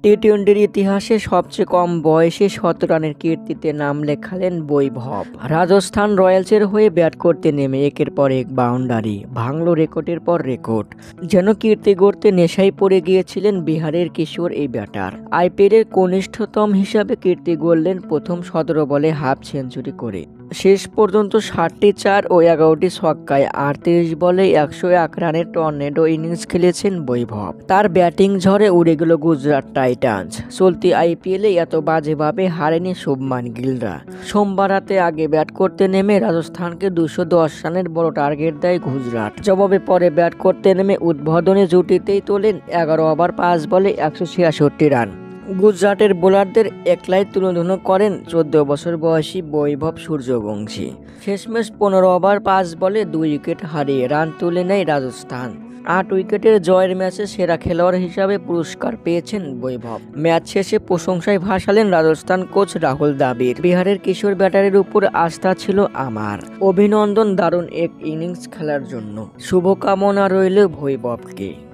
টি-টোয়েন্টির ইতিহাসে সবচেয়ে কম বয়সে ১৭ রানের কীর্তিতে নাম লেখালেন বৈভব। রাজস্থান রয়্যালসের হয়ে ব্যাট করতে নেমে একের পর এক বাউন্ডারি ভাঙল, রেকর্ডের পর রেকর্ড। যেন কীর্তি গড়তে নেশায় পড়ে গিয়েছিলেন বিহারের কিশোর এই ব্যাটার। আইপিএলের কনিষ্ঠতম হিসাবে কীর্তি গড়লেন প্রথম ১৭ বলে হাফ সেঞ্চুরি করে। শেষ পর্যন্ত ৬০টি চার ও ১১টি ছক্কায় ৩৮ বলে ১০১ রানের টর্নেডো ইনিংস খেলেছেন বৈভব। তার ব্যাটিং ঝড়ে উড়ে গেল গুজরাট টাইটান্স। চলতি আইপিএলে এত বাজেভাবে হারেনি শুভমান গিলরা। সোমবার রাতে আগে ব্যাট করতে নেমে রাজস্থানকে ২১০ রানের বড় টার্গেট দেয় গুজরাট। জবাবে পরে ব্যাট করতে নেমে উদ্বোধনী জুটিতেই তোলেন ১১ ওভার ৫ বলে ১৬৬ রান। গুজরাটের বোলারদের একলাই তুলোধুনো করেন ১৪ বছর বয়সী বৈভব সূর্যবংশী। শেষমেশ ১৫ ওভার ৫ বলে ২ উইকেট হারিয়ে রান তুলে নেয় রাজস্থান। ৮ উইকেটের জয়ের ম্যাচে সেরা খেলোয়াড় হিসাবে পুরস্কার পেয়েছেন বৈভব। ম্যাচ শেষে প্রশংসায় ভাসালেন রাজস্থান কোচ রাহুল দ্রাবিড়। বিহারের কিশোর ব্যাটারের উপর আস্থা ছিল আমার। অভিনন্দন দারুণ এক ইনিংস খেলার জন্য। শুভকামনা রইল বৈভবকে।